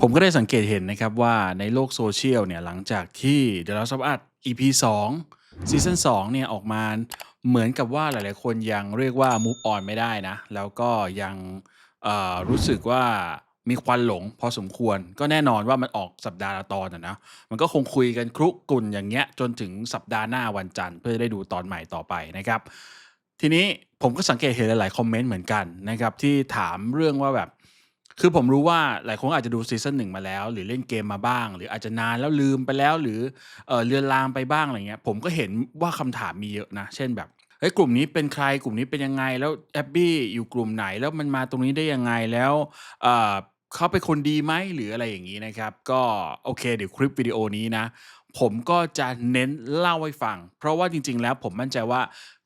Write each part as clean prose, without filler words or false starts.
ผมก็ได้สังเกตเห็นนะครับว่าในโลกโซเชียลเนี่ยหลังจากที่ The Last of Us EP 2ซีซัน2เนี่ยออกมาเหมือนกับว่าหลายๆคนยังเรียกว่า move on ไม่ได้นะแล้วก็ยังรู้สึกว่ามีควันหลงพอสมควรก็แน่นอนว่ามันออกสัปดาห์ละตอนอะนะมันก็คงคุยกันครุกรุ่นอย่างเงี้ยจนถึงสัปดาห์หน้าวันจันทร์เพื่อจะได้ดูตอนใหม่ต่อไปนะครับทีนี้ผมก็สังเกตเห็นหลายๆคอมเมนต์เหมือนกันนะครับที่ถามเรื่องว่าแบบ คือผมรู้ว่าหลายคนอาจจะดูซีซัน1มาแล้วหรือเล่นเกมมาบ้างหรืออาจจะนานแล้วลืมไปแล้วหรือเลือนลางไปบ้างอะไรเงี้ยผมก็เห็นว่าคำถามมีเยอะนะเช่นแบบเฮ้ยกลุ่มนี้เป็นใครกลุ่มนี้เป็นยังไงแล้วแอบบี้อยู่กลุ่มไหนแล้วมันมาตรงนี้ได้ยังไงแล้วเอ่อเขาเป็นคนดีไหมหรืออะไรอย่างงี้นะครับก็โอเคเดี๋ยวคลิปวิดีโอนี้นะผมก็จะเน้นเล่าให้ฟังเพราะว่าจริงๆแล้วผมมั่นใจว่า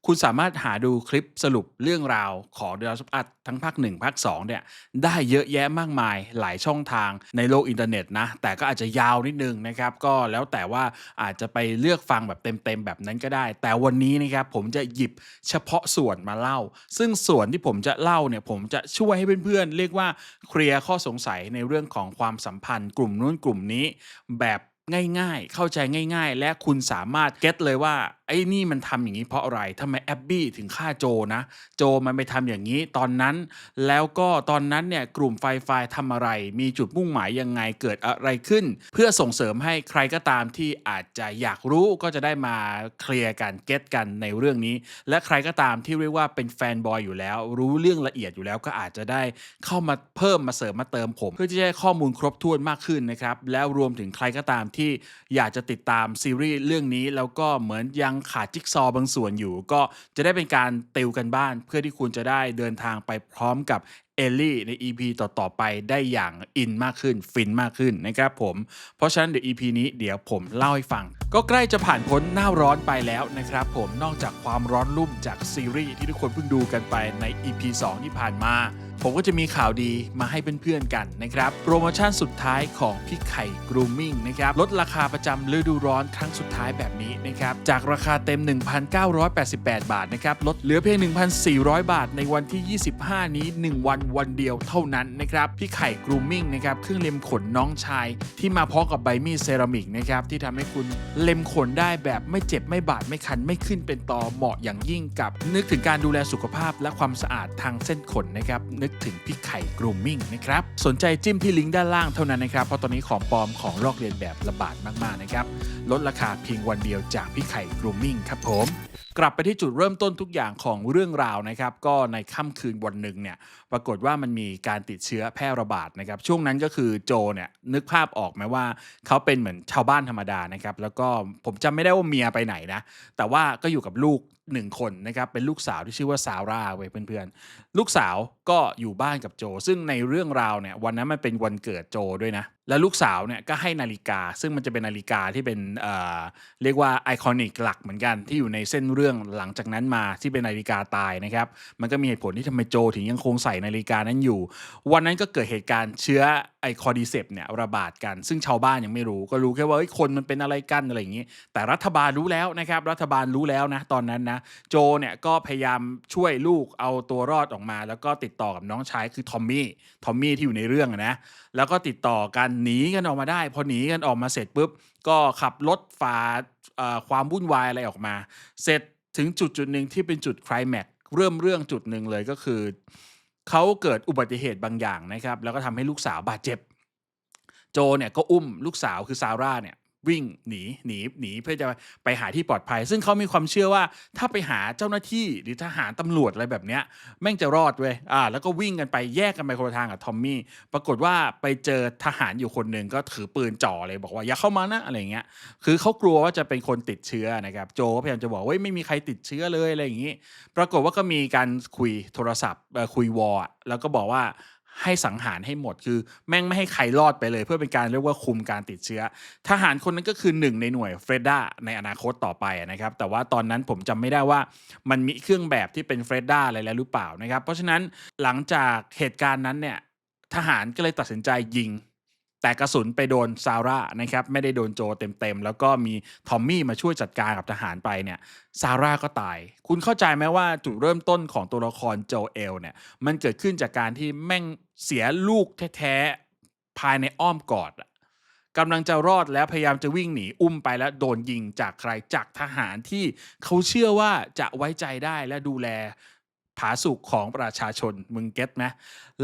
คุณสามารถหาดูคลิปสรุปเรื่องราวของ The Last of Us ทั้งภาค1ภาค2เนี่ย ได้เยอะแยะมากมายหลายช่องทางในโลกอินเทอร์เน็ตนะแต่ก็อาจจะยาวนิดนึงนะครับก็แล้วแต่ว่าอาจจะไปเลือกฟังแบบเต็มๆแบบนั้นก็ได้แต่วันนี้นะครับผมจะหยิบเฉพาะส่วนมาเล่าซึ่งส่วนที่ผมจะเล่าเนี่ยผมจะช่วยให้เพื่อนๆเรียกว่าเคลียร์ข้อสงสัยในเรื่องของความสัมพันธ์กลุ่มนู้นกลุ่มนี้แบบง่ายๆเข้าใจง่ายๆและคุณสามารถเก็ตเลยว่าไอ้นี่มันทำอย่างนี้เพราะอะไรทำไมแอบบี้ถึงฆ่าโจนะโจมันไปทำอย่างนี้ตอนนั้น แล้วก็ตอนนั้นเนี่ยกลุ่มไฟไฟทำอะไรมีจุดมุ่งหมายยังไงเกิดอะไรขึ้นเพื่อส่งเสริมให้ใครก็ตามที่อาจจะอยากรู้ก็จะได้มาเคลียร์กันเก็ตกันในเรื่องนี้และใครก็ตามที่เรียกว่าเป็นแฟนบอยอยู่แล้วรู้เรื่องละเอียดอยู่แล้วก็อาจจะได้เข้ามาเพิ่มมาเสริมมาเติมผมเพื่อที่จะให้ข้อมูลครบถ้วนมากขึ้นนะครับแล้วรวมถึงใครก็ตามที่อยากจะติดตามซีรีส์เรื่องนี้แล้วก็เหมือนยังขาดจิ๊กซอว์บางส่วนอยู่ก็จะได้เป็นการติวกันบ้านเพื่อที่คุณจะได้เดินทางไปพร้อมกับ เอลลี่ใน EP ต่อๆไปได้อย่างอินมากขึ้นฟินมากขึ้นนะครับผมเพราะฉะนั้นเดี๋ยว EP นี้เดี๋ยวผมเล่าให้ฟังก็ใกล้จะผ่านพ้นหน้าร้อนไปแล้วนะครับผมนอกจากความร้อนรุ่มจากซีรีส์ที่ทุกคนเพิ่งดูกันไปใน EP 2ที่ผ่านมาผมก็จะมีข่าวดีมาให้เพื่อนๆกันนะครับโปรโมชั่นสุดท้ายของพี่ไข่ Grooming นะครับลดราคาประจำฤดูร้อนครั้งสุดท้ายแบบนี้นะครับจากราคาเต็ม 1,988 บาทนะครับลดเหลือเพียง 1,400 บาทในวันที่ 25 นี้ 1 วันเดียวเท่านั้นนะครับพี่ไข่ Grooming นะครับเครื่องเล็มขนน้องชายที่มาพร้อมกับใบมีดเซรามิกนะครับที่ทำให้คุณเล็มขนได้แบบไม่เจ็บไม่บาดไม่คันไม่ขึ้นเป็นตอเหมาะอย่างยิ่งกับนึกถึงการดูแลสุขภาพและความสะอาดทางเส้นขนนะครับนึกถึงพี่ไข่ Grooming นะครับสนใจจิ้มที่ลิงก์ด้านล่างเท่านั้นนะครับเพราะตอนนี้ของปลอมของลอกเลียนแบบระบาดมากๆนะครับลดราคาเพียงวันเดียวจากพี่ไข่ Grooming ครับผมกลับไปที่จุดเริ่มต้นทุกอย่างของเรื่องราวนะครับก็ในค่ำคืนวันหนึ่งเนี่ยปรากฏว่ามันมีการติดเชื้อแพร่ระบาดนะครับช่วงนั้นก็คือโจเนี่ยนึกภาพออกไหมว่าเขาเป็นเหมือนชาวบ้านธรรมดานะครับแล้วก็ผมจำไม่ได้ว่าเมียไปไหนนะแต่ว่าก็อยู่กับลูก1คนนะครับเป็นลูกสาวที่ชื่อว่าซาร่าเว้ยเพื่อนๆลูกสาวก็อยู่บ้านกับโจซึ่งในเรื่องราวเนี่ยวันนั้นมันเป็นวันเกิดโจด้วยนะแล้วลูกสาวเนี่ยก็ให้นาฬิกาซึ่งมันจะเป็นนาฬิกาที่เป็นเรียกว่าไอคอนิกหลักเหมือนกันที่อยู่ในเส้นเรื่องหลังจากนั้นมาที่เป็นนาฬิกาตายนะครับมันก็มีเหตุผลที่ทำไมโจถึงยังคงใส่นาฬิกานั้นอยู่วันนั้นก็เกิดเหตุการณ์เชื้อไอคอร์ดิเซปเนี่ยระบาดกันซึ่งชาวบ้านยังไม่รู้ก็รู้แค่ว่าคนมันเป็นอะไรกันอะไรอย่างนี้แต่รัฐบาลรู้แล้วนะครับรัฐบาลรู้แล้วนะตอนนั้นนะโจเนี่ยก็พยายามช่วยลูกเอาตัวรอดออกมาแล้วก็ติดต่อกับน้องชายคือทอมมี่ที่อยู่ในเรื่องนะแล้วก็ติดต่อกันหนีกันออกมาได้พอหนีกันออกมาเสร็จปุ๊บก็ขับรถฝ่าความวุ่นวายอะไรออกมาเสร็จถึงจุดหนึ่งที่เป็นจุดไคลแม็กซ์เริ่มเรื่องจุดหนึ่งเลยก็คือเขาเกิดอุบัติเหตุบางอย่างนะครับแล้วก็ทำให้ลูกสาวบาดเจ็บโจเนี่ยก็อุ้มลูกสาวคือซาร่าเนี่ยวิ่งหนีเพื่อจะไปหาที่ปลอดภัยซึ่งเขามีความเชื่อว่าถ้าไปหาเจ้าหน้าที่หรือทหารตำรวจอะไรแบบเนี้ยแม่งจะรอดเว้ยแล้วก็วิ่งกันไปแยกกันไปคนละทางกับทอมมี่ปรากฏว่าไปเจอทหารอยู่คนหนึ่งก็ถือปืนจ่อเลยบอกว่าอย่าเข้ามานะอะไรอย่างเงี้ยคือเขากลัวว่าจะเป็นคนติดเชื้อนะครับโจก็พยายามจะบอกว่าไม่มีใครติดเชื้อเลยอะไรอย่างงี้ปรากฏว่าก็มีการคุยโทรศัพท์คุยวอลแล้วก็บอกว่าให้สังหารให้หมดคือแม่งไม่ให้ใครรอดไปเลยเพื่อเป็นการเรียกว่าคุมการติดเชื้อทหารคนนั้นก็คือหนึ่งในหน่วยเฟรด a ในอนาคตต่อไปนะครับแต่ว่าตอนนั้นผมจำไม่ได้ว่ามันมีเครื่องแบบที่เป็นเฟรด a อะไรแล้วหรือเปล่านะครับเพราะฉะนั้นหลังจากเหตุการณ์นั้นเนี่ยทหารก็เลยตัดสินใจยิงแต่กระสุนไปโดนซาร่านะครับไม่ได้โดนโจเต็มๆแล้วก็มีทอมมี่มาช่วยจัดการกับทหารไปเนี่ยซาร่าก็ตายคุณเข้าใจไหมว่าจุดเริ่มต้นของตัวละครโจเอลเนี่ยมันเกิดขึ้นจากการที่แม่งเสียลูกแท้ๆ ภายในอ้อมกอดอะกำลังจะรอดแล้วพยายามจะวิ่งหนีอุ้มไปแล้วโดนยิงจากใครจากทหารที่เขาเชื่อว่าจะไว้ใจได้และดูแลผาสุกของประชาชนมึงเก็ตไหม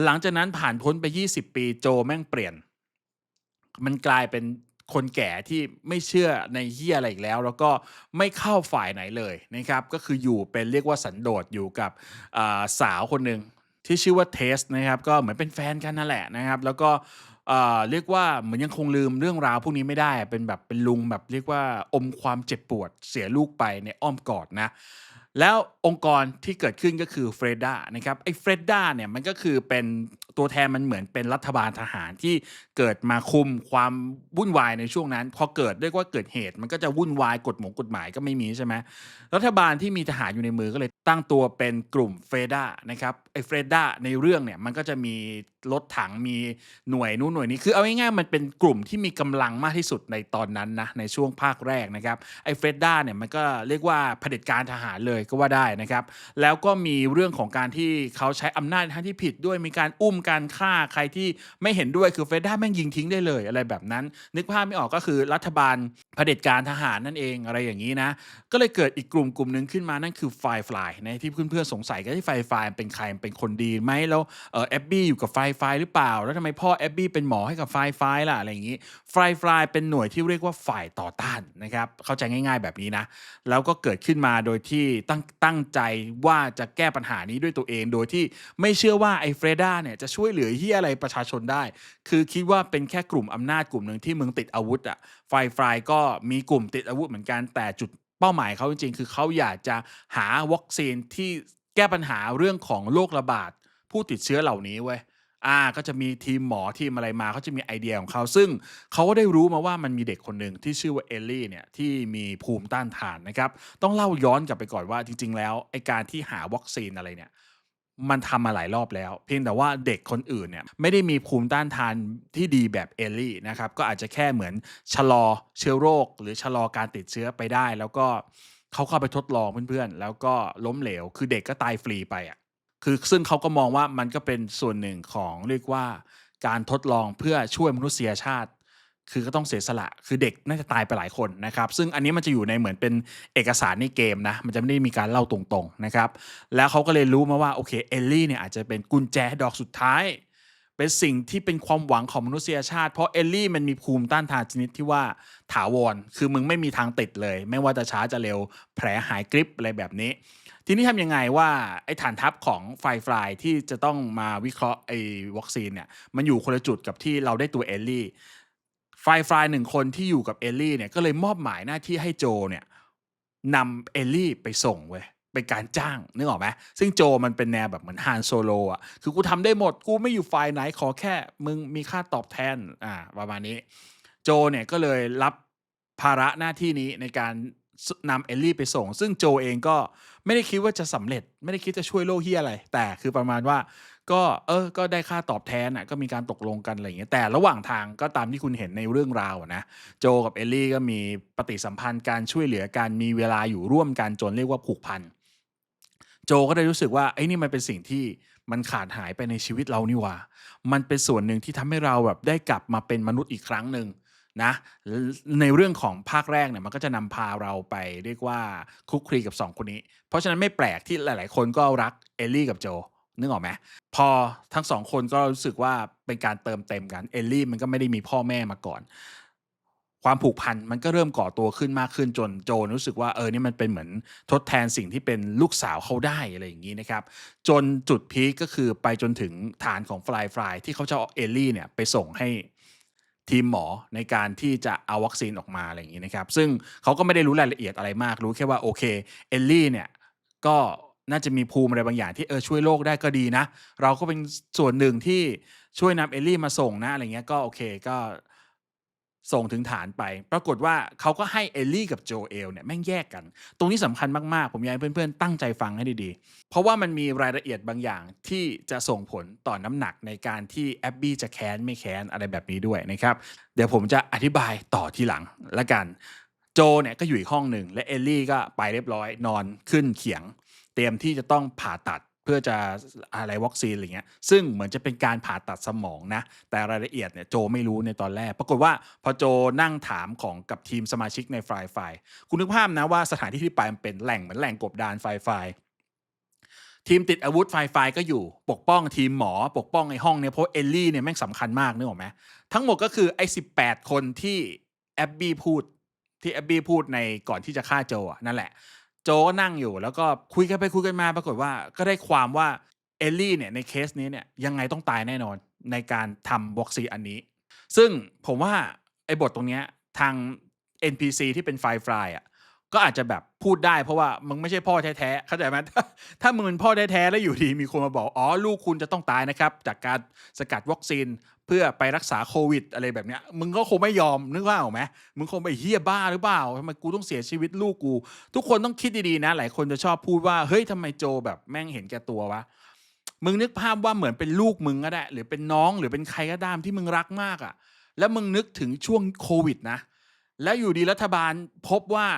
หลังจากนั้นผ่านพ้นไป20ปีโจแม่งเปลี่ยน มันกลายเป็นคนแก่ที่ไม่เชื่อในเหี้ยอะไรอีกแล้วแล้วก็ไม่เข้าฝ่ายไหนเลยนะครับก็คืออยู่เป็นเรียกว่าสันโดษอยู่กับสาวคนหนึ่งที่ชื่อว่าเทสนะครับก็เหมือนเป็นแฟนกันนั่นแหละนะครับแล้วก็เรียกว่าเหมือนยังคงลืมเรื่องราวพวกนี้ไม่ได้เป็นแบบเป็นลุงแบบเรียกว่าอมความเจ็บปวดเสียลูกไปในอ้อมกอดนะแล้วองค์กรที่เกิดขึ้นก็คือเฟรด a นะครับไอ้เฟรด a เนี่ยมันก็คือเป็นตัวแทนมันเหมือนเป็นรัฐบาลทหารที่เกิดมาคุมความวุ่นวายในช่วงนั้นพอเกิดเรียกว่าเกิดเหตุมันก็จะวุ่นวายกฎหมายก็ไม่มีใช่ไหมรัฐบาลที่มีทหารอยู่ในมือก็เลยตั้งตัวเป็นกลุ่มเฟรด a นะครับไอ้เฟรด a ในเรื่องเนี่ยมันก็จะมีรถถังมีหน่วยนู้นหน่วยนี้คือเอาง่ายๆมันเป็นกลุ่มที่มีกำลังมากที่สุดในตอนนั้นนะในช่วงภาคแรกนะครับไอ้เฟรด a เนี่ยมันก็เรียกว่าเผด็จการทหารเลยก็ว่าได้นะครับแล้วก็มีเรื่องของการที่เขาใช้อำนาจทางที่ผิดด้วยมีการอุ้มการฆ่าใครที่ไม่เห็นด้วยคือเฟรด a แม่งยิงทิ้งได้เลยอะไรแบบนั้นนึกภาพไม่ออกก็คือรัฐบาลเผด็จการทหารนั่นเองอะไรอย่างนี้นะก็เลยเกิดอีกกลุ่มหนึ่งขึ้นมานั่นคือไฟฟลายนะที่เพื่อนๆสงสัยกันที่ไฟฟลายเป็นใครเป็นคนดีไหมแล้วแอบบี้อยู่กับไฟฟลายหรือเปล่าแล้วทำไมพ่อแอบบี้เป็นหมอให้กับไฟฟลายล่ะอะไรอย่างนี้ไฟฟลายเป็นหน่วยที่เรียกว่าฝ่ายต่อต้านนะครับเข้าใจง่ายๆแบบนี้นะแล้วก็เกิดขึ้นมาโดยที่ตั้งใจว่าจะแก้ปัญหานี้ด้วยตัวเองโดยที่ไม่เชื่อว่าไอ้เฟรดาเนี่ยจะช่วยเหลือเฮียอะไรประชาชนได้คือคิดว่าเป็นแค่กลุ่มอำนาจกลุ่มหนึ่งที่มึงติดอาวุธอ่ะไฟฟลายก็มีกลุ่มติดอาวุธเหมือนกันแต่จุดเป้าหมายเขาจริงๆคือเขาอยากจะหาวัคซีนที่แก้ปัญหาเรื่องของโรคระบาดผู้ติดเชื้อเหล่านี้เว้ยก็จะมีทีมหมอทีมอะไรมาเขาจะมีไอเดียของเขาซึ่งเขาก็ได้รู้มาว่ามันมีเด็กคนหนึ่งที่ชื่อว่าเอลลี่เนี่ยที่มีภูมิต้านทานนะครับต้องเล่าย้อนกลับไปก่อนว่าจริงๆแล้วไอการที่หาวัคซีนอะไรเนี่ยมันทำมาหลายรอบแล้วเพียงแต่ว่าเด็กคนอื่นเนี่ยไม่ได้มีภูมิต้านทานที่ดีแบบเอลลี่นะครับก็อาจจะแค่เหมือนชะลอเชื้อโรคหรือชะลอการติดเชื้อไปได้แล้วก็เขาเข้าไปทดลองเพื่อนๆแล้วก็ล้มเหลวคือเด็กก็ตายฟรีไปอะ คือซึ่งเขาก็มองว่ามันก็เป็นส่วนหนึ่งของเรียกว่าการทดลองเพื่อช่วยมนุษยชาติคือก็ต้องเสียสละคือเด็กน่าจะตายไปหลายคนนะครับซึ่งอันนี้มันจะอยู่ในเหมือนเป็นเอกสารในเกมนะมันจะไม่ได้มีการเล่าตรงๆนะครับแล้วเขาก็เลยรู้มาว่าโอเคเอลลี่เนี่ยอาจจะเป็นกุญแจดอกสุดท้ายเป็นสิ่งที่เป็นความหวังของมนุษยชาติเพราะเอลลี่มันมีภูมิต้านทานชนิดที่ว่าถาวรคือมึงไม่มีทางติดเลยไม่ว่าจะช้าจะเร็วแผลหายกริบอะไรแบบนี้ ทีนี้ทำยังไงว่าไอ้ฐานทัพของไฟฟลายที่จะต้องมาวิเคราะห์ไอ้วัคซีนเนี่ยมันอยู่คนละจุดกับที่เราได้ตัวเอลลี่ไฟฟลายหนึ่งคนที่อยู่กับเอลลี่เนี่ยก็เลยมอบหมายหน้าที่ให้โจเนี่ยนำเอลลี่ไปส่งเว้ยเป็นการจ้างนึกออกไหมซึ่งโจมันเป็นแนวแบบเหมือนฮานโซโลอ่ะคือกูทำได้หมดกูไม่อยู่ฝ่ายไหนขอแค่มึงมีค่าตอบแทนประมาณนี้โจเนี่ยก็เลยรับภาระหน้าที่นี้ในการนำเอลลี่ไปส่งซึ่งโจเองก็ ไม่ได้คิดว่าจะสำเร็จไม่ได้คิดจะช่วยโลกเฮียอะไรแต่คือประมาณว่าก็ก็ได้ค่าตอบแทนอ่ะก็มีการตกลงกันอะไรอย่างเงี้ยแต่ระหว่างทางก็ตามที่คุณเห็นในเรื่องราวอะนะโจกับเอลลี่ก็มีปฏิสัมพันธ์การช่วยเหลือกันมีเวลาอยู่ร่วมกันจนเรียกว่าผูกพันโจก็ได้รู้สึกว่าไอ้นี่มันเป็นสิ่งที่มันขาดหายไปในชีวิตเรานี่หว่ามันเป็นส่วนหนึ่งที่ทำให้เราแบบได้กลับมาเป็นมนุษย์อีกครั้งหนึ่ง นะในเรื่องของภาคแรกเนี่ยมันก็จะนำพาเราไปเรียกว่าคลุกคลีกับ2คนนี้เพราะฉะนั้นไม่แปลกที่หลายๆคนก็รักเอลลี่กับโจนึกออกไหมพอทั้ง2คนก็รู้สึกว่าเป็นการเติมเต็มกันเอลลี่มันก็ไม่ได้มีพ่อแม่มาก่อนความผูกพันมันก็เริ่มก่อตัวขึ้นมากขึ้นจนโจรู้สึกว่านี่มันเป็นเหมือนทดแทนสิ่งที่เป็นลูกสาวเขาได้อะไรอย่างนี้นะครับจนจุดพีคก็คือไปจนถึงฐานของฟลายที่เขาจะเอาเอลลี่เนี่ยไปส่งให้ ทีมหมอในการที่จะเอาวัคซีนออกมาอะไรอย่างนี้นะครับซึ่งเขาก็ไม่ได้รู้รายละเอียดอะไรมากรู้แค่ว่าโอเคเอลลี่เนี่ยก็น่าจะมีภูมิอะไรบางอย่างที่ช่วยโลกได้ก็ดีนะเราก็เป็นส่วนหนึ่งที่ช่วยนำเอลลี่มาส่งนะอะไรเงี้ยก็โอเคก็ส่งถึงฐานไปปรากฏว่าเขาก็ให้เอลลี่กับโจเอลเนี่ยแม่งแยกกันตรงนี้สำคัญมากๆผมอยากให้เพื่อนๆตั้งใจฟังให้ดีๆเพราะว่ามันมีรายละเอียดบางอย่างที่จะส่งผลต่อน้ำหนักในการที่แอบบี้จะแค้นไม่แค้นอะไรแบบนี้ด้วยนะครับ เดี๋ยวผมจะอธิบายต่อทีหลังละกันโจเนี่ยก็อยู่อีกห้องหนึ่งและเอลลี่ก็ไปเรียบร้อยนอนขึ้นเขียงเตรียมที่จะต้องผ่าตัด เพื่อจะอะไรวัคซีนอะไรเงี้ยซึ่งเหมือนจะเป็นการผ่าตัดสมองนะแต่รายละเอียดเนี่ยโจไม่รู้ในตอนแรกปรากฏว่าพอโจนั่งถามของกับทีมสมาชิกในไฟล์คุณนึกภาพนะว่าสถานที่ที่ไปมันเป็นแหล่งเหมือนแหล่งกบดานไฟล์ ทีมติดอาวุธไฟก็อยู่ปกป้องทีมหมอปกป้องไอ้ห้องเนี่ยเพราะเอลลี่เนี่ยแม่งสำคัญมากนึกออกไหมทั้งหมดก็คือไอ้18คนที่แอบบี้พูดที่แอบบี้พูดในก่อนที่จะฆ่าโจอะนั่นแหละโจก็นั่งอยู่แล้วก็คุยกันไปคุยกันมาปรากฏว่าก็ได้ความว่าเอลลี่เนี่ยในเคสนี้เนี่ยยังไงต้องตายแน่นอนในการทำวัคซีนอันนี้ซึ่งผมว่าไอ้บทตรงเนี้ยทาง NPC ที่เป็นไฟล์อะ ก็อาจจะแบบพูดได้เพราะว่ามึงไม่ใช่พ่อแท้ๆเข้าใจไหมถ้ามึงเป็นพ่อแท้ๆแล้วอยู่ดีมีคนมาบอกอ๋อลูกคุณจะต้องตายนะครับจากการสกัดวัคซีนเพื่อไปรักษาโควิดอะไรแบบเนี้ยมึงก็คงไม่ยอมนึกว่าออกไหมมึงคงไปเฮียบ้าหรือเปล่าทำไมกูต้องเสียชีวิตลูกกูทุกคนต้องคิดดีๆนะหลายคนจะชอบพูดว่าเฮ้ยทำไมโจแบบแม่งเห็นแก่ตัววะมึงนึกภาพว่าเหมือนเป็นลูกมึงก็ได้หรือเป็นน้องหรือเป็นใครก็ตามที่มึงรักมากอะแล้วมึงนึกถึงช่วงโควิดนะแล้วอยู่ดีรัฐบาลพบว่า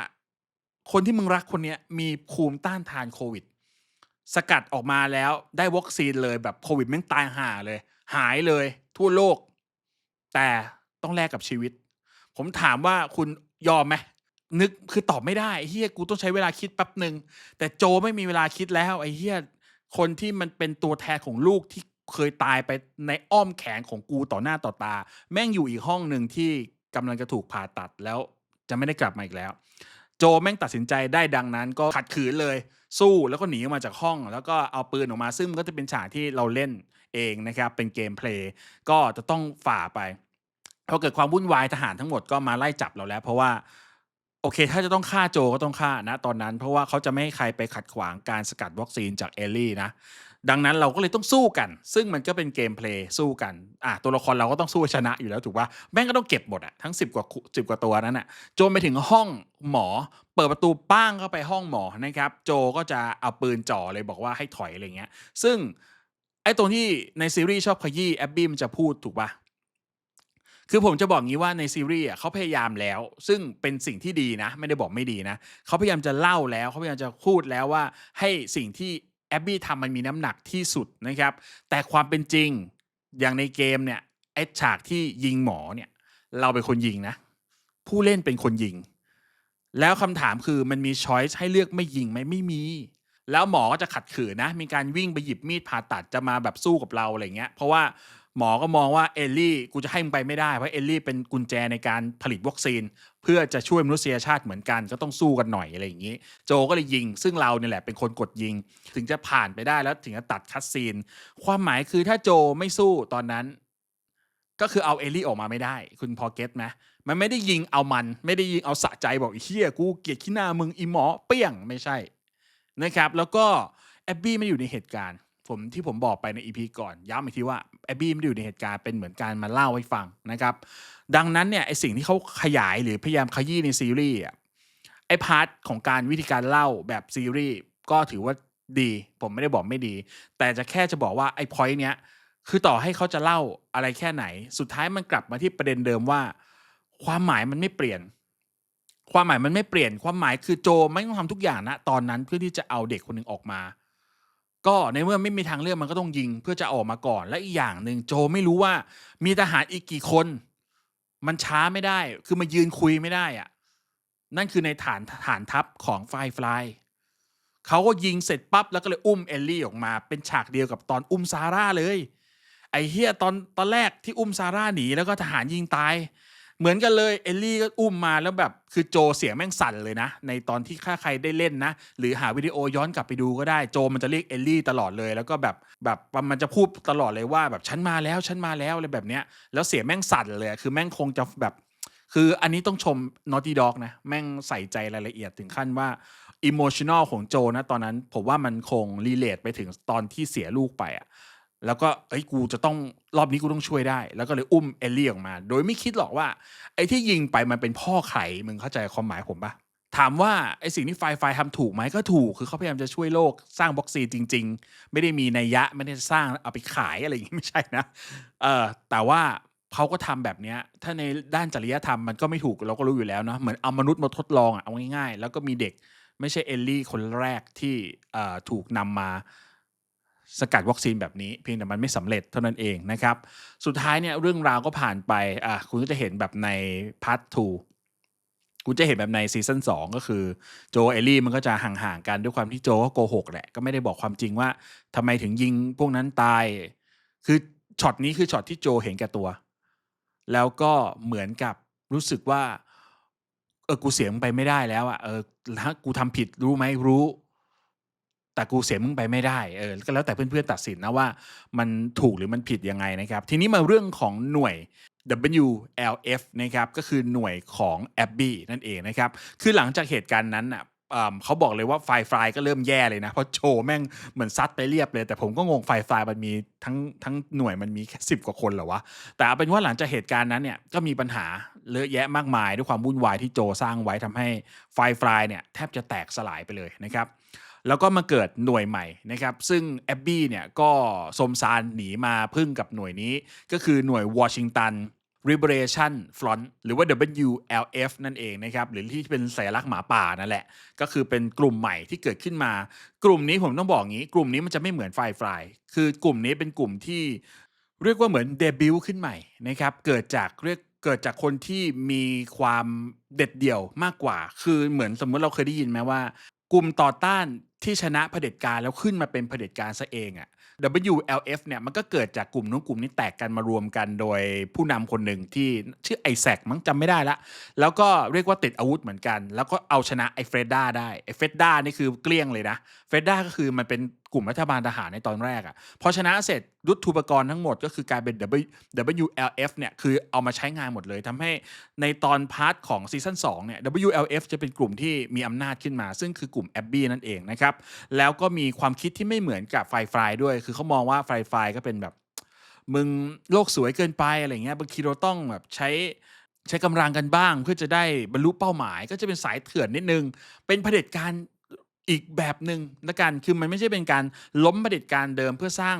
คนที่มึงรักคนเนี้ยมีภูมิต้านทานโควิดสกัดออกมาแล้วได้วัคซีนเลยแบบโควิดแม่งตายห่าเลยหายเลยทั่วโลกแต่ต้องแลกกับชีวิตผมถามว่าคุณยอมไหมนึกคือตอบไม่ได้ไอ้เฮียกูต้องใช้เวลาคิดแป๊บหนึ่งแต่โจไม่มีเวลาคิดแล้วไอ้เฮียคนที่มันเป็นตัวแทนของลูกที่เคยตายไปในอ้อมแขนของกูต่อหน้าต่อตาแม่งอยู่อีกห้องหนึ่งที่กำลังจะถูกผ่าตัดแล้วจะไม่ได้กลับมาอีกแล้ว โจแม่งตัดสินใจได้ดังนั้นก็ขัดขืนเลยสู้แล้วก็หนีออกมาจากห้องแล้วก็เอาปืนออกมาซึ่งมันก็จะเป็นฉากที่เราเล่นเองนะครับเป็นเกมเพลย์ก็จะต้องฝ่าไปพอเกิดความวุ่นวายทหารทั้งหมดก็มาไล่จับเราแล้วเพราะว่าโอเคถ้าจะต้องฆ่าโจก็ต้องฆ่านะตอนนั้นเพราะว่าเขาจะไม่ให้ใครไปขัดขวางการสกัดวัคซีนจากเอลลี่นะดังนั้นเราก็เลยต้องสู้กันซึ่งมันก็เป็นเกมเพลย์สู้กันตัวละครเราก็ต้องสู้ชนะอยู่แล้วถูกป่ะแม่งก็ต้องเก็บหมดอะทั้ง10 กว่าตัวนั้นอะ โจไปถึงห้องหมอเปิดประตูป้างเข้าไปห้องหมอนะครับโจก็จะเอาปืนจ่อเลยบอกว่าให้ถอยอะไรเงี้ยซึ่งไอ้ตรงที่ในซีรีส์ชอบขยี้แอบบี้มันจะพูดถูกปะคือผมจะบอกงี้ว่าในซีรีส์เขาพยายามแล้วซึ่งเป็นสิ่งที่ดีนะไม่ได้บอกไม่ดีนะเขาพยายามจะเล่าแล้วเขาพยายามจะพูดแล้วว่าให้สิ่งที่แอบบี้ทำมันมีน้ำหนักที่สุดนะครับแต่ความเป็นจริงอย่างในเกมเนี่ยไอ้ฉากที่ยิงหมอเนี่ยเราเป็นคนยิงนะผู้เล่นเป็นคนยิง แล้วคำถามคือมันมีช้อยส์ให้เลือกไม่ยิงไหมไม่มีแล้วหมอก็จะขัดขืนนะมีการวิ่งไปหยิบมีดผ่าตัดจะมาแบบสู้กับเราอะไรเงี้ยเพราะว่าหมอก็มองว่าเอลลี่กูจะให้มึงไปไม่ได้เพราะเอลลี่เป็นกุญแจในการผลิตวัคซีนเพื่อจะช่วยมนุษยชาติเหมือนกันก็ต้องสู้กันหน่อยอะไรอย่างนี้โจก็เลยยิงซึ่งเราเนี่ยแหละเป็นคนกดยิงถึงจะผ่านไปได้แล้วถึงจะตัดคัดซีนความหมายคือถ้าโจไม่สู้ตอนนั้นก็คือเอาเอลลี่ออกมาไม่ได้คุณพอเก็ตไหม มันไม่ได้ยิงเอามันไม่ได้ยิงเอาสะใจบอกไอ้เฮียกูเกลียดขี้หน้ามึงอีหมอเปี้ยงไม่ใช่นะครับแล้วก็แอบบี้ไม่ได้อยู่ในเหตุการณ์ที่ผมบอกไปในอีพีก่อนย้ำอีกทีว่าแอบบี้ไม่ได้อยู่ในเหตุการณ์เป็นเหมือนการมาเล่าให้ฟังนะครับดังนั้นเนี่ยไอสิ่งที่เขาขยายหรือพยายามขยี้ในซีรีส์อ่ะไอพาร์ทของการวิธีการเล่าแบบซีรีส์ก็ถือว่าดีผมไม่ได้บอกไม่ดีแต่จะบอกว่าไอพอยต์เนี้ยคือต่อให้เขาจะเล่าอะไรแค่ไหนสุดท้ายมันกลับมาที่ประเด็นเดิมว่า ความหมายมันไม่เปลี่ยน ความหมายมันไม่เปลี่ยน ความหมายคือโจไม่ต้องทำทุกอย่างนะตอนนั้นเพื่อที่จะเอาเด็กคนหนึ่งออกมา ก็ในเมื่อไม่มีทางเลือกมันก็ต้องยิงเพื่อจะออกมาก่อนและอีกอย่างหนึ่งโจไม่รู้ว่ามีทหารอีกกี่คนมันช้าไม่ได้คือมายืนคุยไม่ได้อะนั่นคือในฐานทัพของไฟฟลายเขาก็ยิงเสร็จปั๊บแล้วก็เลยอุ้มเอลลี่ออกมาเป็นฉากเดียวกับตอนอุ้มซาร่าเลยไอ้เฮียตอนแรกที่อุ้มซาร่าหนีแล้วก็ทหารยิงตายเหมือนกันเลยเอลลี่ก็อุ้มมาแล้วแบบคือโจเสียงแม่งสั่นเลยนะในตอนที่ถ้าใครได้เล่นนะหรือหาวิดีโอย้อนกลับไปดูก็ได้โจมันจะเรียกเอลลี่ตลอดเลยแล้วก็แบบมันจะพูดตลอดเลยว่าแบบฉันมาแล้วฉันมาแล้วอะไรแบบเนี้ยแล้วเสียงแม่งสั่นเลยคือแม่งคงจะแบบคืออันนี้ต้องชม Naughty Dog นะแม่งใส่ใจรายละเอียดถึงขั้นว่า emotional ของโจนะตอนนั้นผมว่ามันคง relate ไปถึงตอนที่เสียลูกไปอะแล้วก็เอ้ยกูจะต้องรอบนี้กูต้องช่วยได้แล้วก็เลยอุ้มเอลลี่ออกมาโดยไม่คิดหรอกว่าไอ้ที่ยิงไปมันเป็นพ่อไข่มึงเข้าใจความหมายผมปะถามว่าไอ้สิ่งที่ไฟทำถูกไหมก็ถูกคือเขาพยายามจะช่วยโลกสร้างวัคซีนจริงๆไม่ได้มีนัยยะไม่ได้สร้างเอาไปขายอะไรอย่างงี้ไม่ใช่นะแต่ว่าเขาก็ทำแบบเนี้ยถ้าในด้านจริยธรรมมันก็ไม่ถูกเราก็รู้อยู่แล้วเนาะเหมือนเอามนุษย์มาทดลองอะเอาง่ายๆแล้วก็มีเด็กไม่ใช่เอลลี่คนแรกที่ถูกนำมา สกัดวัคซีนแบบนี้เพียงแต่มันไม่สำเร็จเท่านั้นเองนะครับสุดท้ายเนี่ยเรื่องราวก็ผ่านไปคุณก็จะเห็นแบบในพาร์ท2คุณจะเห็นแบบในซีซั่น2ก็คือโจเอลลี่มันก็จะห่างๆกันด้วยความที่โจก็โกหกแหละก็ไม่ได้บอกความจริงว่าทำไมถึงยิงพวกนั้นตายคือช็อตนี้คือช็อตที่โจเห็นแก่ตัวแล้วก็เหมือนกับรู้สึกว่ากูเสียมึงไปไม่ได้แล้วอะถ้ากูทำผิดรู้ไหมรู้ แต่กูเสียมึงไปไม่ได้ก็แล้วแต่เพื่อนๆตัดสินนะว่ามันถูกหรือมันผิดยังไงนะครับทีนี้มาเรื่องของหน่วย WLF นะครับก็คือหน่วยของ Abby นั่นเองนะครับคือหลังจากเหตุการณ์นั้นน่ะเขาบอกเลยว่าไฟล์ก็เริ่มแย่เลยนะเพราะโจแม่งเหมือนซัดไปเรียบเลยแต่ผมก็งงไฟล์มันมีทั้งหน่วยมันมีแค่10กว่าคนเหรอวะแต่เอาเป็นว่าหลังจากเหตุการณ์นั้นเนี่ยก็มีปัญหาเยอะแยะมากมายด้วยความวุ่นวายที่โจสร้างไว้ทำให้ไฟล์เนี่ยแทบจะแตกสลายไปเลยนะครับ แล้วก็มาเกิดหน่วยใหม่นะครับซึ่งแอบบี้เนี่ยก็สมซานหนีมาพึ่งกับหน่วยนี้ก็คือหน่วย Washington Liberation Front หรือว่า WLF นั่นเองนะครับหรือที่เป็นสัญลักษณ์หมาป่านั่นแหละก็คือเป็นกลุ่มใหม่ที่เกิดขึ้นมากลุ่มนี้ผมต้องบอกงี้กลุ่มนี้มันจะไม่เหมือนไฟคือกลุ่มนี้เป็นกลุ่มที่เรียกว่าเหมือนเดบิวต์ขึ้นใหม่นะครับเกิดจากคนที่มีความเด็ดเดี่ยวมากกว่าคือเหมือนสมมุติเราเคยได้ยินไหมว่า กลุ่มต่อต้านที่ชนะเผด็จการแล้วขึ้นมาเป็นเผด็จการซะเองอะ WLF เนี่ยมันก็เกิดจากกลุ่มนู้นกลุ่มนี้แตกกันมารวมกันโดยผู้นำคนหนึ่งที่ชื่อไอแซคมั้งจำไม่ได้ละแล้วก็เรียกว่าติดอาวุธเหมือนกันแล้วก็เอาชนะไอเฟรดด้าได้ไอเฟรดด้านี่คือเกลี้ยงเลยนะเฟรดด้าก็คือมันเป็นกลุ่มรัฐบาลทหารในตอนแรกอะพอชนะเสร็จยุทโธปกรณ์ทั้งหมดก็คือกลายเป็น WLF เนี่ยคือเอามาใช้งานหมดเลยทำให้ในตอนพาร์ทของซีซั่น2เนี่ย WLF จะเป็นกลุ่มที่มีอำนาจขึ้นมาซึ่งคือกลุ่มแอบบี้นั่นเองนะครับแล้วก็มีความคิดที่ไม่เหมือนกับไฟด้วยคือเขามองว่าไฟก็เป็นแบบมึงโลกสวยเกินไปอะไรเงี้ยบางทีเราต้องแบบใช้กำลังกันบ้างเพื่อจะได้บรรลุเป้าหมายก็จะเป็นสายเถื่อนนิดนึงเป็นเผด็จการอีกแบบหนึ่งละกันคือมันไม่ใช่เป็นการล้มเผด็จการเดิมเพื่อสร้าง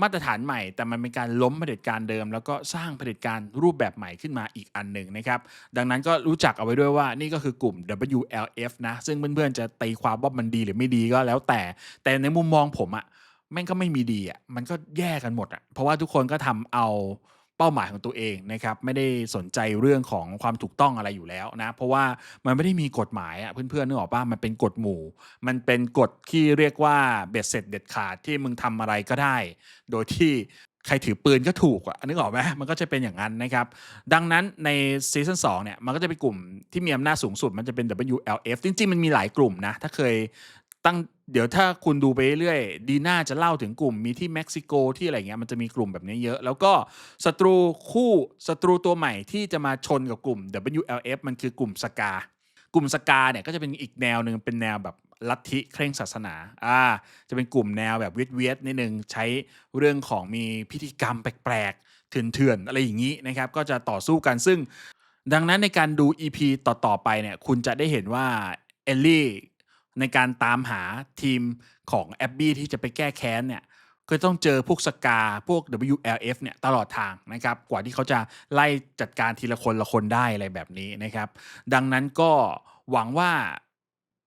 มาตรฐานใหม่แต่มันเป็นการล้มเผด็จการเดิมแล้วก็สร้างเผด็จการรูปแบบใหม่ขึ้นมาอีกอันหนึ่งนะครับดังนั้นก็รู้จักเอาไว้ด้วยว่านี่ก็คือกลุ่ม WLF นะซึ่งเพื่อนๆจะตีความว่ามันดีหรือไม่ดีก็แล้วแต่ในมุมมองผมอะแม่งก็ไม่มีดีอะมันก็แย่กันหมดอะเพราะว่าทุกคนก็ทำเอาเป้าหมายของตัวเองนะครับไม่ได้สนใจเรื่องของความถูกต้องอะไรอยู่แล้วนะเพราะว่ามันไม่ได้มีกฎหมายอะเพื่อนๆนึกออกป่ะมันเป็นกฎหมู่มันเป็นกฎที่เรียกว่าเบ็ดเสร็จเด็ดขาดที่มึงทำอะไรก็ได้โดยที่ใครถือปืนก็ถูกอะนึกออกไหมมันก็จะเป็นอย่างนั้นนะครับดังนั้นในซีซั่น2เนี่ยมันก็จะเป็นกลุ่มที่มีอำนาจสูงสุดมันจะเป็น WLF จริงๆมันมีหลายกลุ่มนะถ้าเคย ตั้งเดี๋ยวถ้าคุณดูไปเรื่อยๆดีน่าจะเล่าถึงกลุ่มมีที่เม็กซิโกที่อะไรเงี้ยมันจะมีกลุ่มแบบนี้เยอะแล้วก็ศัตรูตัวใหม่ที่จะมาชนกับกลุ่ม WLF มันคือกลุ่มสกากลุ่มสกาเนี่ยก็จะเป็นอีกแนวหนึ่งเป็นแนวแบบลัทธิเคร่งศาสนาจะเป็นกลุ่มแนวแบบเวียดนิดนึงใช้เรื่องของมีพิธีกรรมแปลกๆเถื่อนๆอะไรอย่างนี้นะครับก็จะต่อสู้กันซึ่งดังนั้นในการดู EP ต่อๆไปเนี่ยคุณจะได้เห็นว่าเอลลี่ ในการตามหาทีมของแอบบี้ที่จะไปแก้แค้นเนี่ยก็ต้องเจอพวกสกาพวก WLF เนี่ยตลอดทางนะครับกว่าที่เขาจะไล่จัดการทีละคนได้อะไรแบบนี้นะครับดังนั้นก็หวังว่า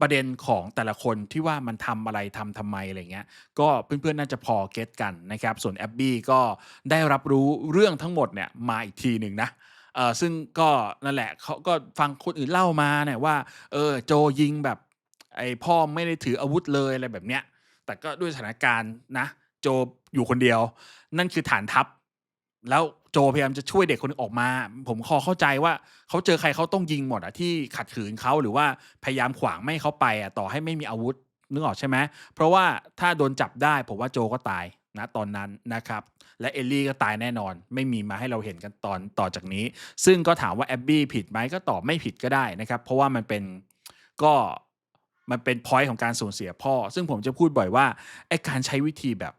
ประเด็นของแต่ละคนที่ว่ามันทำอะไรทำไมอะไรเงี้ยก็เพื่อนๆน่าจะพอเก็ตกันนะครับส่วนแอบบี้ก็ได้รับรู้เรื่องทั้งหมดเนี่ยมาอีกทีหนึ่งนะซึ่งก็นั่นแหละเขาก็ฟังคนอื่นเล่ามาเนี่ยว่าโจยิงแบบไอ้พ่อไม่ได้ถืออาวุธเลยอะไรแบบเนี้ยแต่ก็ด้วยสถานการณ์นะโจอยู่คนเดียวนั่นคือฐานทัพแล้วโจพยายามจะช่วยเด็กคนนึงออกมาผมพอเข้าใจว่าเขาเจอใครเขาต้องยิงหมดอะที่ขัดขืนเขาหรือว่าพยายามขวางไม่ให้เขาไปอะต่อให้ไม่มีอาวุธนึกออกใช่ไหมเพราะว่าถ้าโดนจับได้ผมว่าโจก็ตายณตอนนั้นนะครับและเอลลี่ก็ตายแน่นอนไม่มีมาให้เราเห็นกันตอนต่อจากนี้ซึ่งก็ถามว่าแอบบี้ผิดไหมก็ตอบไม่ผิดก็ได้นะครับเพราะว่าก็มันเป็นพอยต์ของการสูญเสียพ่อซึ่งผมจะพูดบ่อยว่าไอ้การใช้วิธีแบบ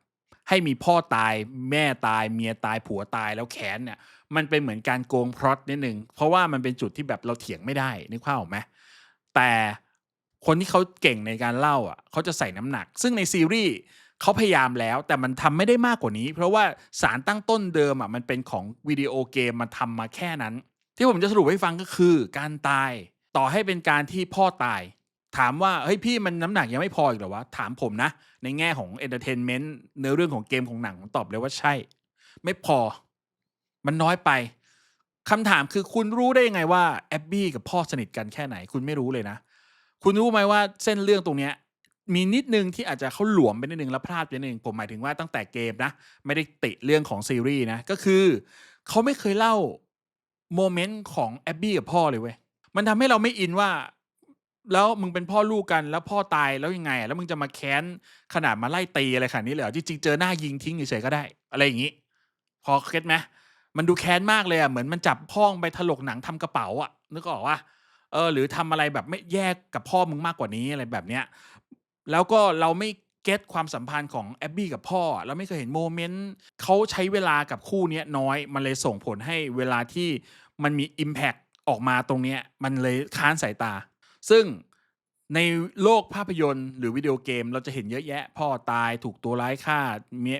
ให้มีพ่อตายแม่ตายเมียตายผัวตายแล้วแค้นเนี่ยมันเป็นเหมือนการโกงพล็อตนิดนึงเพราะว่ามันเป็นจุดที่แบบเราเถียงไม่ได้นึกภาพออกไหมแต่คนที่เขาเก่งในการเล่าอ่ะเขาจะใส่น้ำหนักซึ่งในซีรีส์เขาพยายามแล้วแต่มันทำไม่ได้มากกว่านี้เพราะว่าสารตั้งต้นเดิมอ่ะมันเป็นของวิดีโอเกมมันทำมาแค่นั้นที่ผมจะสรุปให้ฟังก็คือการตายต่อให้เป็นการที่พ่อตาย ถามว่าเฮ้ยพี่มันน้ำหนักยังไม่พออีกเหรอวะถามผมนะในแง่ของเอนเตอร์เทนเมนต์เนื้อเรื่องของเกมของหนังผมตอบเลยว่าใช่ไม่พอมันน้อยไปคำถามคือคุณรู้ได้ยังไงว่าแอบบี้กับพ่อสนิทกันแค่ไหนคุณไม่รู้เลยนะคุณรู้ไหมว่าเส้นเรื่องตรงเนี้ยมีนิดนึงที่อาจจะเขาหลวมไปนิดนึงแล้วพลาดไปนิดนึงผมหมายถึงว่าตั้งแต่เกมนะไม่ได้ติเรื่องของซีรีส์นะก็คือเขาไม่เคยเล่าโมเมนต์ของแอบบี้กับพ่อเลยเว้ย มันทำให้เราไม่อินว่าแล้วมึงเป็นพ่อลูกกันแล้วพ่อตายแล้วยังไงแล้วมึงจะมาแค้นขนาดมาไล่ตีอะไรขนาดนี้เลยเหรอจริงๆเจอหน้ายิงทิ้งเฉยๆก็ได้อะไรอย่างงี้พอเก็ตไหมมันดูแค้นมากเลยอะเหมือนมันจับพ่อมึงไปถลกหนังทำกระเป๋าอะนึกออกเปล่าหรือทำอะไรแบบไม่แย่กับพ่อมึงมากกว่านี้อะไรแบบเนี้ยแล้วก็เราไม่เก็ตความสัมพันธ์ของแอบบี้กับพ่ออะเราไม่เคยเห็นโมเมนต์เขาใช้เวลากับคู่เนี้ยน้อยมันเลยส่งผลให้เวลาที่มันมีอิมแพกออกมาตรงเนี้ยมันเลยค้านสายตา ซึ่งในโลกภาพยนตร์หรือวิดีโอเกมเราจะเห็นเยอะแยะพ่อตายถูกตัวร้ายฆ่า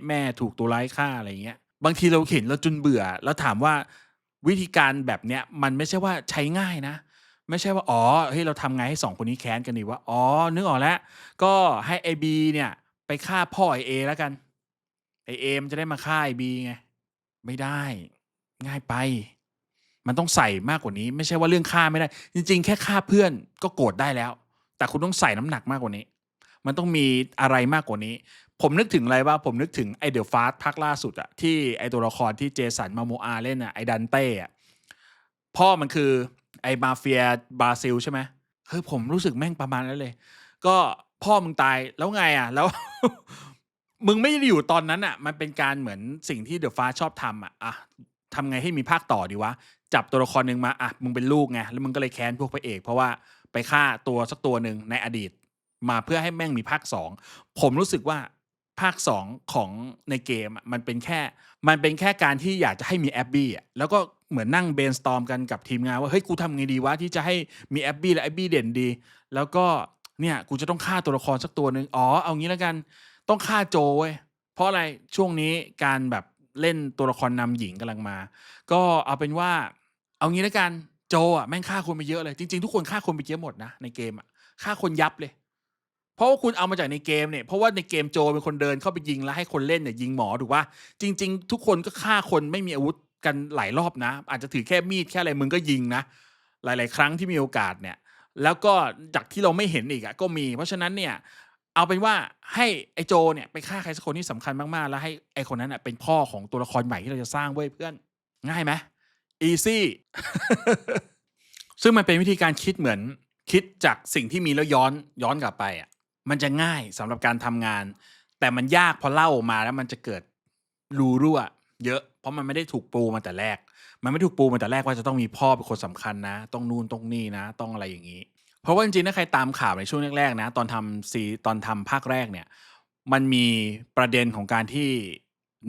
แม่ถูกตัวร้ายฆ่าอะไรอย่างเงี้ยบางทีเราเห็นเราจนเบื่อแล้วถามว่าวิธีการแบบเนี้ยมันไม่ใช่ว่าใช้ง่ายนะไม่ใช่ว่าอ๋อเฮ้ยเราทำไงให้สองคนนี้แค้นกันดีว่าอ๋อนึกออกแล้วก็ให้ไอ้บีเนี่ยไปฆ่าพ่อไอ้เอแล้วกันไอ้เอมันจะได้มาฆ่าไอ้บีไงไม่ได้ง่ายไปมันต้องใส่มากกว่านี้ไม่ใช่ว่าเรื่องฆ่าไม่ได้จริงๆแค่ฆ่าเพื่อนก็โกรธได้แล้วแต่คุณต้องใส่น้ำหนักมากกว่านี้มันต้องมีอะไรมากกว่านี้ผมนึกถึงอะไรว่าผมนึกถึงไอ้ The Fast ภาคล่าสุดอะที่ไอ้ตัวละครที่เจสันมาโมอาเล่นอะไอ้ดันเต้อะพ่อมันคือไอ้มาเฟียบราซิลใช่ไหมผมรู้สึกแม่งประมาณนั้นเลยก็พ่อมึงตายแล้วไงอะแล้วมึงไม่ได้อยู่ตอนนั้นอะมันเป็นการเหมือนสิ่งที่ The Fast ชอบทำอะทำไงให้มีภาคต่อดีวะจับตัวละครหนึ่งมามึงเป็นลูกไงแล้วมึงก็เลยแค้นพวกพระเอกเพราะว่าไปฆ่าตัวสักตัวหนึ่งในอดีตมาเพื่อให้แม่งมีภาค2ผมรู้สึกว่าภาค2ของในเกมอะมันเป็นแค่การที่อยากจะให้มีแอบบี้อะแล้วก็เหมือนนั่ง brainstorm กันกับทีมงานว่าเฮ้ยกูทำไงดีวะที่จะให้มีแอบบี้และแอบบี้เด่นดีแล้วก็เนี่ยกูจะต้องฆ่าตัวละครสักตัวหนึ่งอ๋อเอางี้แล้วกันต้องฆ่าโจเว้ยเพราะอะไรช่วงนี้การแบบเล่นตัวละครนำหญิงกำลังมา ก็เอาเป็นว่าเอางี้แล้วกันโจอะแม่งฆ่าคนไปเยอะเลยจริงๆทุกคนฆ่าคนไปเยอะหมดนะในเกมอะฆ่าคนยับเลยเพราะว่าคุณเอามาจากในเกมเนี่ยเพราะว่าในเกมโจเป็นคนเดินเข้าไปยิงแล้วให้คนเล่นเนี่ยยิงหมอถูกป่ะจริงๆทุกคนก็ฆ่าคนไม่มีอาวุธกันหลายรอบนะอาจจะถือแค่มีดแค่อะไรมึงก็ยิงนะหลายๆครั้งที่มีโอกาสเนี่ยแล้วก็จากที่เราไม่เห็นอีกอะก็มีเพราะฉะนั้นเนี่ยเอาเป็นว่าให้ไอ้โจเนี่ยไปฆ่าใครสักคนที่สำคัญมากๆแล้วให้ไอ้คนนั้นน่ะเป็นพ่อของตัวละครใหม่ที่เราจะสร้างเว้ยเพื่อน ง่ายไหม easy ซึ่งมันเป็นวิธีการคิดเหมือนคิดจากสิ่งที่มีแล้วย้อนกลับไปอะมันจะง่ายสำหรับการทำงานแต่มันยากพอเล่าออกมาแล้วมันจะเกิดรูรั่วเยอะเพราะมันไม่ได้ถูกปูมาแต่แรกมันไม่ถูกปูมาแต่แรกว่าจะต้องมีพ่อเป็นคนสำคัญนะต้องนู่นต้องนี่นะต้องอะไรอย่างงี้เพราะว่าจริงๆถ้าใครตามข่าวในช่วงแรกๆนะตอนทำภาคแรกเนี่ยมันมีประเด็นของการที่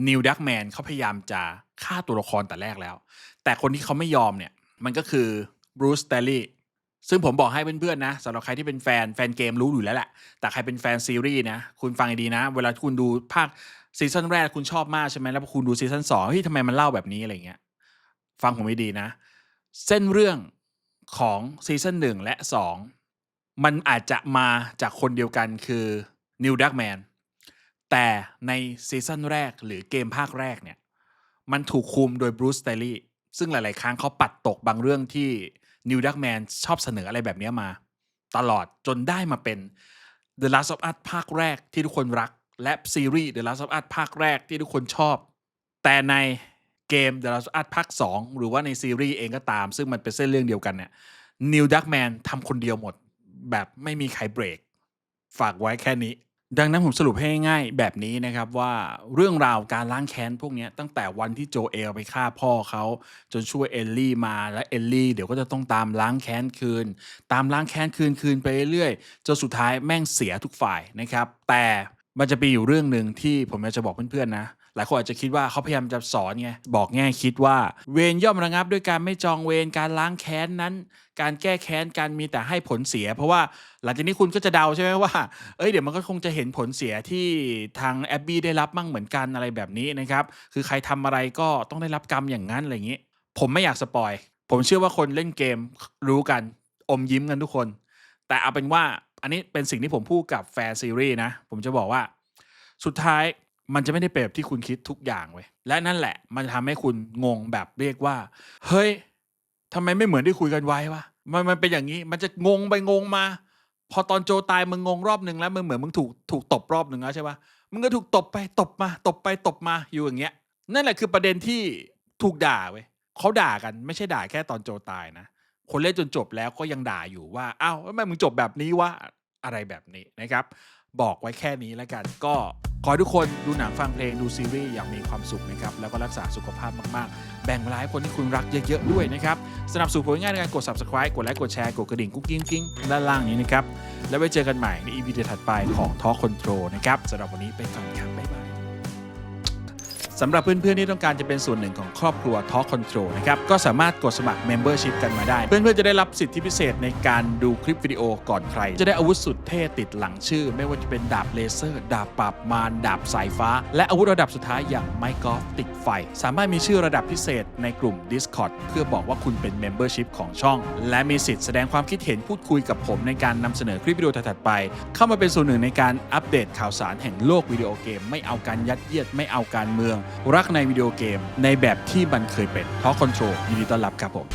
Neil Druckmann เขาพยายามจะฆ่าตัวละครแต่แรกแล้ว แต่คนที่เขาไม่ยอมเนี่ยมันก็คือ Bruce Sterling ซึ่งผมบอกให้เพื่อนๆนะสำหรับใครที่เป็นแฟนเกมรู้อยู่แล้วแหละแต่ใครเป็นแฟนซีรีส์นะคุณฟังให้ดีนะเวลาคุณดูภาคซีซั่นแรกคุณชอบมากใช่ไหมแล้วพอคุณดูซีซั่น2เฮ้ยทำไมมันเล่าแบบนี้อะไรเงี้ยฟังผมให้ดีนะเส้นเรื่องของซีซั่น1และ2มันอาจจะมาจากคนเดียวกันคือ Neil Druckmann แต่ในซีซั่นแรกหรือเกมภาคแรกเนี่ยมันถูกคุมโดย Bruce Sterling ซึ่งหลายๆครั้งเขาปัดตกบางเรื่องที่ Neil Druckmann ชอบเสนออะไรแบบนี้มาตลอดจนได้มาเป็น The Last of Us ภาคแรกที่ทุกคนรักและซีรีส์ The Last of Us ภาคแรกที่ทุกคนชอบแต่ในเกม The Last of Us ภาค2หรือว่าในซีรีส์เองก็ตามซึ่งมันเป็นเส้นเรื่องเดียวกันเนี่ย Neil Druckmann ทำคนเดียวหมดแบบไม่มีใครเบรกฝากไว้แค่นี้ ดังนั้นผมสรุปให้ง่ายๆแบบนี้นะครับว่าเรื่องราวการล้างแค้นพวกเนี้ยตั้งแต่วันที่โจเอลไปฆ่าพ่อเขาจนช่วยเอลลี่มาและเอลลี่เดี๋ยวก็จะต้องตามล้างแค้นคืนตามล้างแค้นคืนไปเรื่อยๆจนสุดท้ายแม่งเสียทุกฝ่ายนะครับแต่มันจะมีอยู่เรื่องหนึ่งที่ผมอยากจะบอกเพื่อนๆนะหลายคนอาจจะคิดว่าเขาพยายามจะสอนไงบอกแง่คิดว่าเวรย่อมระงับด้วยการไม่จองเวรการล้างแค้นนั้นการแก้แค้นการมีแต่ให้ผลเสียเพราะว่าหลังจากนี้คุณก็จะเดาใช่ไหมว่าเดี๋ยวมันก็คงจะเห็นผลเสียที่ทางแอบบี้ได้รับมั่งเหมือนกันอะไรแบบนี้นะครับคือใครทำอะไรก็ต้องได้รับกรรมอย่างนั้นอะไรอย่างนี้ผมไม่อยากสปอยผมเชื่อว่าคนเล่นเกมรู้กันอมยิ้มกันทุกคนแต่เอาเป็นว่า อันนี้เป็นสิ่งที่ผมพูดกับแฟนซีรีส์นะผมจะบอกว่าสุดท้ายมันจะไม่ได้เป็นแบบที่คุณคิดทุกอย่างเว้ยและนั่นแหละมันจะทำให้คุณงงแบบเรียกว่าเฮ้ยทำไมไม่เหมือนที่คุยกันไว้วะมันเป็นอย่างนี้มันจะงงไปงงมาพอตอนโจตายมึงงงรอบนึงแล้วมึงเหมือนมึงถูกตบรอบนึงแล้วใช่ปะมึงก็ถูกตบไปตบมาตบไปตบมาอยู่อย่างเงี้ยนั่นแหละคือประเด็นที่ถูกด่าเว้ยเขาด่ากันไม่ใช่ด่าแค่ตอนโจตายนะคนเล่นจนจบแล้วก็ยังด่าอยู่ว่าอ้าวทำไมมึงจบแบบนี้วะอะไรแบบนี้นะครับบอกไว้แค่นี้แล้วกันก็ขอให้ทุกคนดูหนังฟังเพลงดูซีรีส์อย่างมีความสุขนะครับแล้วก็รักษาสุขภาพมากๆแบ่งเวลาให้คนที่คุณรักเยอะๆด้วยนะครับสนับสนุนผลงานในการกด Subscribe กดไลค์กดแชร์กดกระดิ่งกุ๊กกิ้งด้านล่างนี้นะครับแล้วไว้เจอกันใหม่ใน EP ถัดไปของ Talk Control นะครับสำหรับวันนี้ไปก่อนครับบ๊ายบายสำหรับเพื่อนๆที่ต้องการจะเป็นส่วนหนึ่งของครอบครัว Talk Control นะครับก็สามารถกดสมัคร Membership กันมาได้เพื่อนๆจะได้รับสิทธิพิเศษในการดูคลิปวิดีโอก่อนใครจะได้อาวุธสุดเท่ติดหลังชื่อไม่ว่าจะเป็นดาบเลเซอร์ดาบปราบมารดาบสายฟ้าและอาวุธระดับสุดท้ายอย่างไม้กอล์ฟติดไฟสามารถมีชื่อระดับพิเศษในกลุ่ม Discord เพื่อบอกว่าคุณเป็น Membership ของช่องและมีสิทธิ์แสดงความคิดเห็นพูดคุยกับผมในการนำเสนอคลิปวิดีโอถัดไปเข้ามาเป็นส่วนหนึ่งในการอัปเดตข่าวสารแห่งโลกวิดีโอเกมไม่เอาการยัดเยียดไม่เอาการเมืองรักในวิดีโอเกมในแบบที่มันเคยเป็น Talk Control ยินดีต้อนรับครับผม